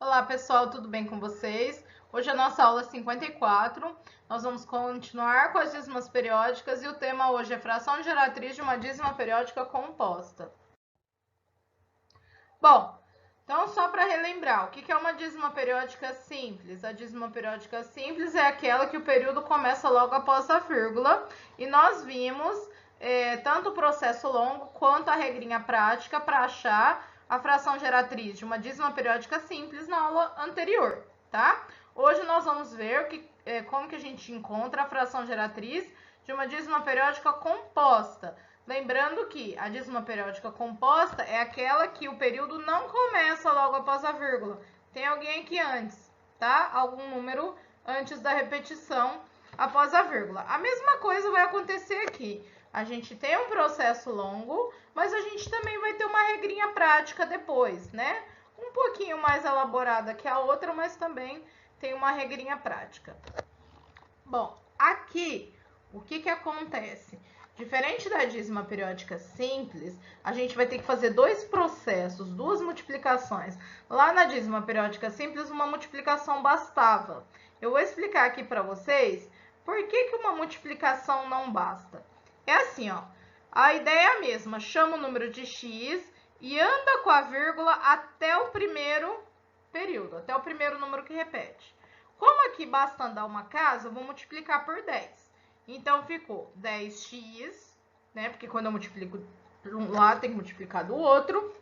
Olá pessoal, tudo bem com vocês? Hoje é a nossa aula 54. Nós vamos continuar com as dízimas periódicas e o tema hoje é fração geratriz de uma dízima periódica composta. Bom, então só para relembrar, o que é uma dízima periódica simples? A dízima periódica simples é aquela que o período começa logo após a vírgula e nós vimos tanto o processo longo quanto a regrinha prática para achar a fração geratriz de uma dízima periódica simples na aula anterior, tá? Hoje nós vamos ver como que a gente encontra a fração geratriz de uma dízima periódica composta. Lembrando que a dízima periódica composta é aquela que o período não começa logo após a vírgula. Tem alguém aqui antes, tá? Algum número antes da repetição após a vírgula. A mesma coisa vai acontecer aqui. A gente tem um processo longo, mas a gente também vai ter uma regrinha prática depois, né? Um pouquinho mais elaborada que a outra, mas também tem uma regrinha prática. Bom, aqui, o que acontece? Diferente da dízima periódica simples, a gente vai ter que fazer dois processos, duas multiplicações. Lá na dízima periódica simples, uma multiplicação bastava. Eu vou explicar aqui para vocês por que uma multiplicação não basta. É assim, ó, a ideia é a mesma, chama o número de x e anda com a vírgula até o primeiro período, até o primeiro número que repete. Como aqui basta andar uma casa, eu vou multiplicar por 10. Então, ficou 10x, né? Porque quando eu multiplico um lado, tem que multiplicar do outro,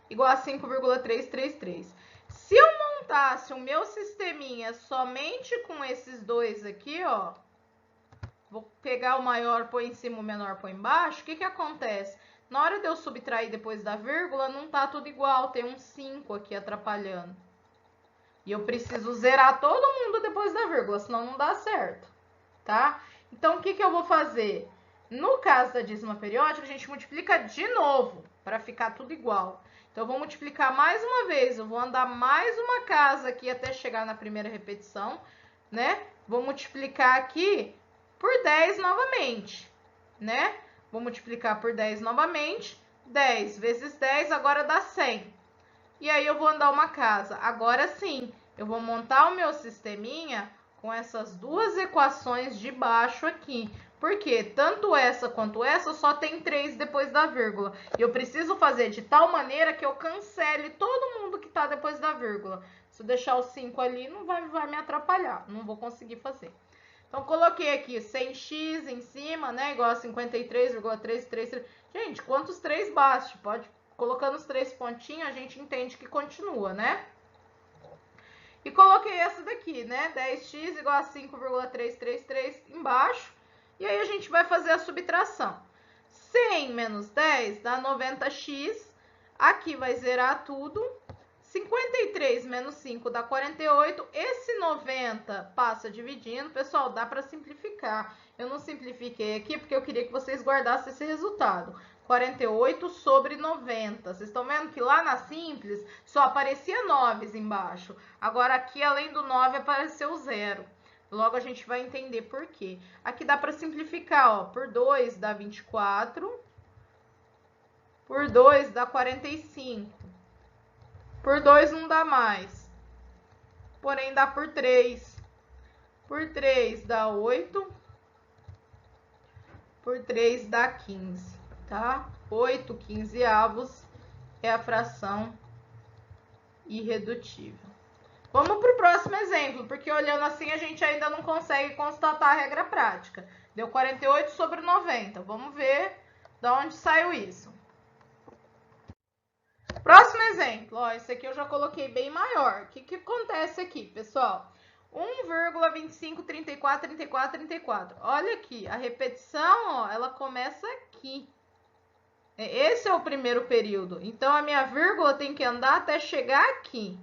igual a 5,333. Se eu montasse o meu sisteminha somente com esses dois aqui, ó, vou pegar o maior, pôr em cima, o menor, pôr embaixo, o que acontece? Na hora de eu subtrair depois da vírgula, não tá tudo igual, tem um 5 aqui atrapalhando. E eu preciso zerar todo mundo depois da vírgula, senão não dá certo, tá? Então, o que eu vou fazer? No caso da dízima periódica, a gente multiplica de novo, para ficar tudo igual. Então, eu vou multiplicar mais uma vez, eu vou andar mais uma casa aqui até chegar na primeira repetição, né? Vou multiplicar aqui por 10 novamente, né? Vou multiplicar por 10 novamente, 10 vezes 10 agora dá 100. E aí eu vou andar uma casa. Agora sim, eu vou montar o meu sisteminha com essas duas equações de baixo aqui. Porque tanto essa quanto essa só tem 3 depois da vírgula. E eu preciso fazer de tal maneira que eu cancele todo mundo que está depois da vírgula. Se eu deixar o 5 ali, não vai me atrapalhar. Não vou conseguir fazer. Então, coloquei aqui 100x em cima, né? Igual a 53,333. Gente, quantos 3 basta? Pode, colocando os 3 pontinhos, a gente entende que continua, né? E coloquei essa daqui, né? 10x igual a 5,333 embaixo. E aí, a gente vai fazer a subtração. 100 menos 10 dá 90x. Aqui vai zerar tudo. 53 menos 5 dá 48. Esse 90 passa dividindo. Pessoal, dá para simplificar. Eu não simplifiquei aqui porque eu queria que vocês guardassem esse resultado. 48 sobre 90. Vocês estão vendo que lá na simples só aparecia 9 embaixo. Agora aqui, além do 9, apareceu 0. Logo a gente vai entender por quê. Aqui dá para simplificar, ó. Por 2 dá 24. Por 2 dá 45. Por 2 não dá mais. Porém, dá por 3. Por 3 dá 8. Por 3 dá 15, tá? 8 quinzeavos é a fração irredutível. Vamos para o próximo exemplo, porque olhando assim a gente ainda não consegue constatar a regra prática. Deu 48 sobre 90. Vamos ver de onde saiu isso. Próximo exemplo, ó, esse aqui eu já coloquei bem maior. O que acontece aqui, pessoal? 1,25343434. Olha aqui, a repetição, ó, ela começa aqui. Esse é o primeiro período. Então, a minha vírgula tem que andar até chegar aqui.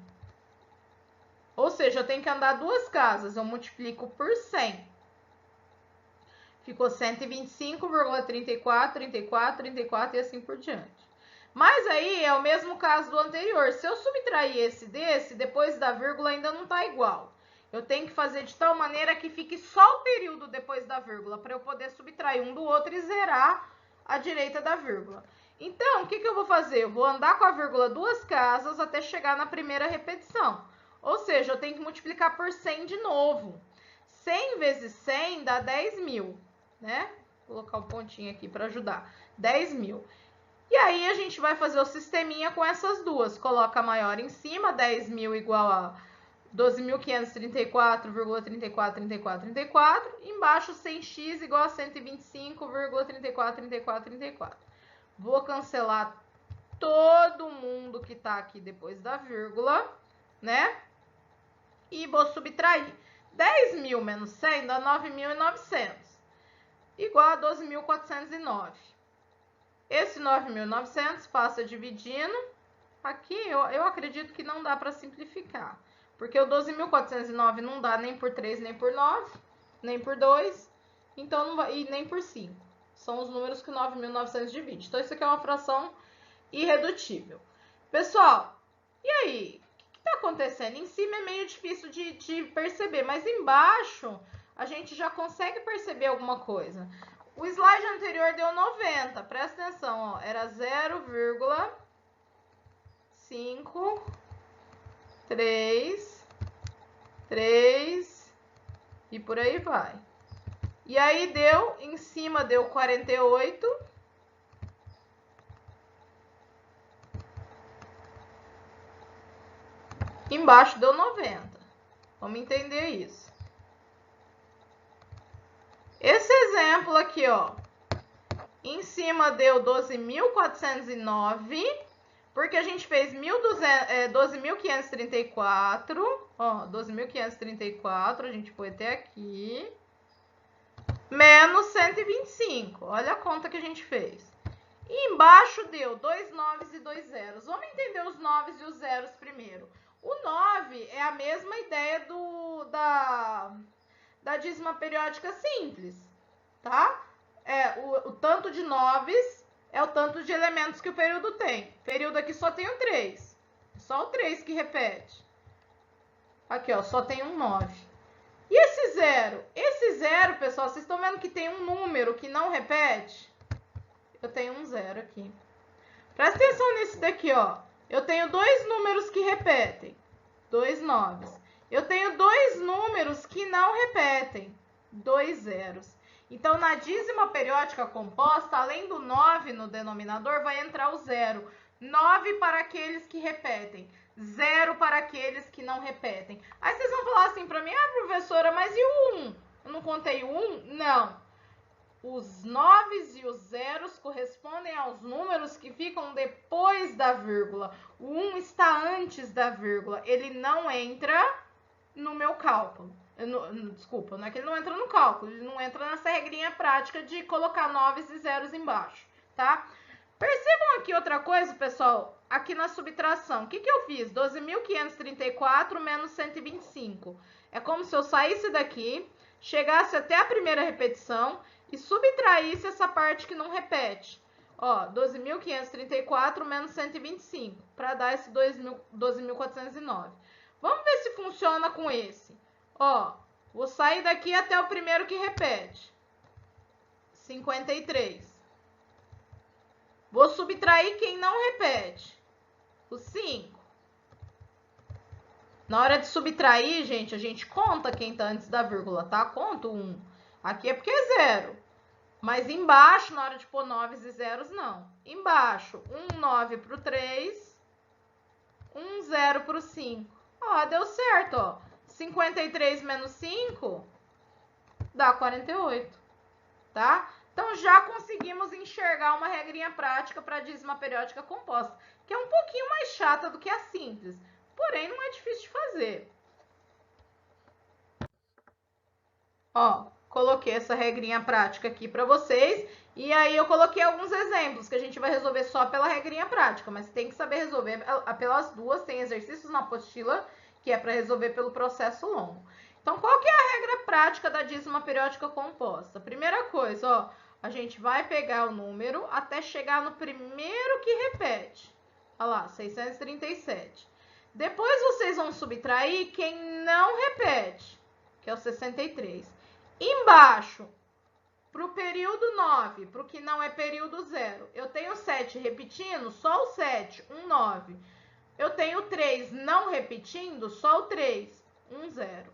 Ou seja, eu tenho que andar duas casas. Eu multiplico por 100. Ficou 125,34, 34, 34 e assim por diante. Mas aí é o mesmo caso do anterior. Se eu subtrair esse desse, depois da vírgula ainda não está igual. Eu tenho que fazer de tal maneira que fique só o período depois da vírgula, para eu poder subtrair um do outro e zerar a direita da vírgula. Então, o que eu vou fazer? Eu vou andar com a vírgula 2 casas até chegar na primeira repetição. Ou seja, eu tenho que multiplicar por 100 de novo. 100 vezes 100 dá 10 mil, né? Vou colocar um pontinho aqui para ajudar. 10 mil. E aí, a gente vai fazer o sisteminha com essas duas. Coloca a maior em cima, 10 mil igual a 12.534,343434. Embaixo, 100x igual a 125,343434. Vou cancelar todo mundo que tá aqui depois da vírgula, né? E vou subtrair. 10 mil menos 100 dá 9.900. Igual a 12.409. Esse 9.900 passa dividindo. Aqui eu acredito que não dá para simplificar. Porque o 12.409 não dá nem por 3, nem por 9, nem por 2. Então, não vai, e nem por 5. São os números que o 9.900 divide. Então, isso aqui é uma fração irredutível. Pessoal, e aí? O que está acontecendo? Em cima é meio difícil de perceber, mas embaixo a gente já consegue perceber alguma coisa. O slide anterior deu 90, presta atenção, ó, era 0,533 e por aí vai. E aí deu, em cima deu 48. Embaixo deu 90. Vamos entender isso. Esse exemplo aqui, ó. Em cima deu 12.409, porque a gente fez 12.534. Ó, 12.534, a gente foi até aqui. Menos 125. Olha a conta que a gente fez. E embaixo deu 2 noves e 2 zeros. Vamos entender os noves e os zeros primeiro. O 9 é a mesma ideia da dízima periódica simples, tá? O tanto de noves é o tanto de elementos que o período tem. O período aqui só tem o 3. Só o 3 que repete. Aqui, ó, só tem um 9. E esse zero? Esse zero, pessoal, vocês estão vendo que tem um número que não repete? Eu tenho um zero aqui. Presta atenção nisso daqui, ó. Eu tenho dois números que repetem. 2 noves. Eu tenho dois números que não repetem. 2 zeros. Então, na dízima periódica composta, além do 9 no denominador, vai entrar o 0. 9 para aqueles que repetem. 0 para aqueles que não repetem. Aí vocês vão falar assim para mim, professora, mas e o 1? Eu não contei o 1? Não. Os 9 e os zeros correspondem aos números que ficam depois da vírgula. O 1 está antes da vírgula. Ele não entra no meu cálculo. Desculpa, não é que ele não entra no cálculo. Ele não entra nessa regrinha prática de colocar 9 e zeros embaixo, tá? Percebam aqui outra coisa, pessoal. Aqui na subtração. O que eu fiz? 12.534 menos 125. É como se eu saísse daqui, chegasse até a primeira repetição e subtraísse essa parte que não repete. Ó, 12.534 menos 125, para dar esse 12.409. Vamos ver se funciona com esse. Ó, vou sair daqui até o primeiro que repete. 53. Vou subtrair quem não repete. O 5. Na hora de subtrair, gente, a gente conta quem tá antes da vírgula, tá? Conta o 1. Aqui é porque é 0. Mas embaixo, na hora de pôr 9 e zeros, não. Embaixo, 1 9 pro 3, 1 0 pro 5. Ó, deu certo, ó. 53 menos 5 dá 48, tá? Então, já conseguimos enxergar uma regrinha prática para a dízima periódica composta, que é um pouquinho mais chata do que a simples, porém não é difícil de fazer. Ó, coloquei essa regrinha prática aqui para vocês, e aí eu coloquei alguns exemplos que a gente vai resolver só pela regrinha prática, mas tem que saber resolver pelas duas, tem exercícios na apostila, que é para resolver pelo processo longo. Então, qual que é a regra prática da dízima periódica composta? Primeira coisa, ó, a gente vai pegar o número até chegar no primeiro que repete. Olha lá, 637. Depois vocês vão subtrair quem não repete, que é o 63. Embaixo, Para o período 9, para o que não é período 0, eu tenho 7 repetindo, só o 7, 1, 9. Eu tenho 3 não repetindo, só o 3, 1, 0,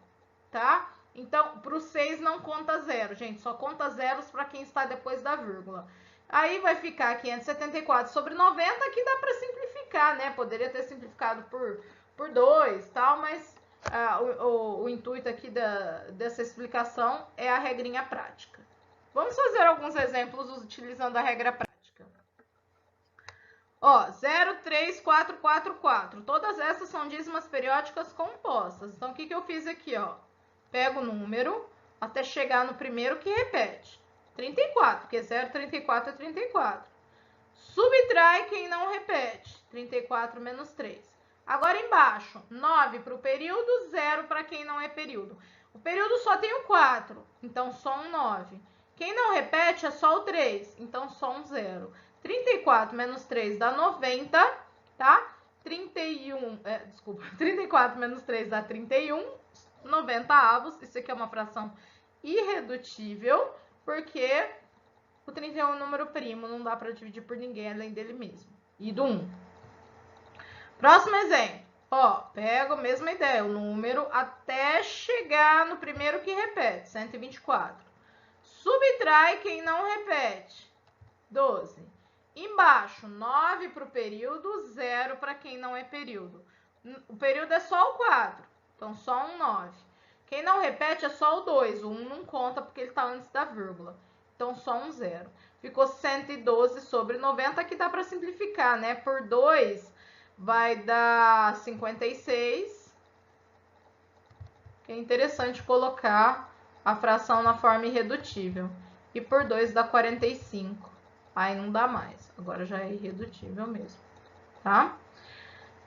tá? Então, para o 6 não conta 0, gente, só conta zeros para quem está depois da vírgula. Aí vai ficar 574 sobre 90, que dá para simplificar, né? Poderia ter simplificado por 2 e tal, mas o intuito aqui dessa explicação é a regrinha prática. Vamos fazer alguns exemplos utilizando a regra prática. Ó, 03444. Todas essas são dízimas periódicas compostas. Então, o que eu fiz aqui, ó? Pego o número até chegar no primeiro que repete. 34, porque 0,34 é 34. Subtrai quem não repete. 34 menos 3. Agora embaixo, 9 para o período, 0 para quem não é período. O período só tem o 4, então só um 9. Quem não repete é só o 3, então só um 0. 34 menos 3 dá 90, tá? 34 menos 3 dá 31, 90 avos. Isso aqui é uma fração irredutível, porque o 31 é um número primo, não dá para dividir por ninguém além dele mesmo. E do 1. Próximo exemplo. Ó, pega a mesma ideia, o número até chegar no primeiro que repete, 124. Subtrai quem não repete, 12. Embaixo, 9 para o período, 0 para quem não é período. O período é só o 4, então só um 9. Quem não repete é só o 2, o 1 não conta porque ele está antes da vírgula. Então, só um 0. Ficou 112 sobre 90, que dá para simplificar, né? Por 2 vai dar 56. É interessante colocar a fração na forma irredutível. E por 2 dá 45. Aí não dá mais. Agora já é irredutível mesmo, tá?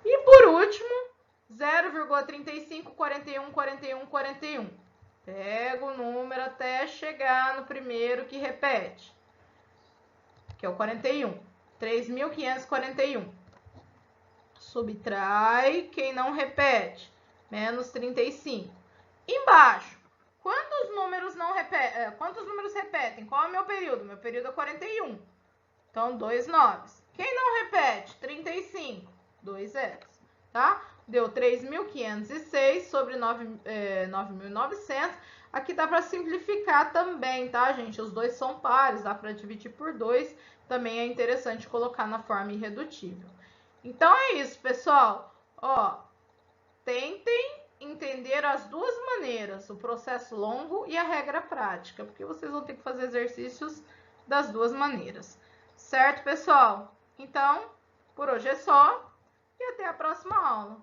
E por último, 0,35, 41, 41, 41. Pega o número até chegar no primeiro que repete, que é o 41. 3.541. Subtrai quem não repete, menos 35. Embaixo, quantos números repetem? Qual é o meu período? Meu período é 41. Então, 2 noves. Quem não repete? 35. 2 zeros, tá? Deu 3.506 sobre 9.900. Aqui dá para simplificar também, tá, gente? Os dois são pares, dá para dividir por 2. Também é interessante colocar na forma irredutível. Então, é isso, pessoal. Ó, tentem entender as duas maneiras, o processo longo e a regra prática, porque vocês vão ter que fazer exercícios das duas maneiras. Certo, pessoal? Então, por hoje é só e até a próxima aula.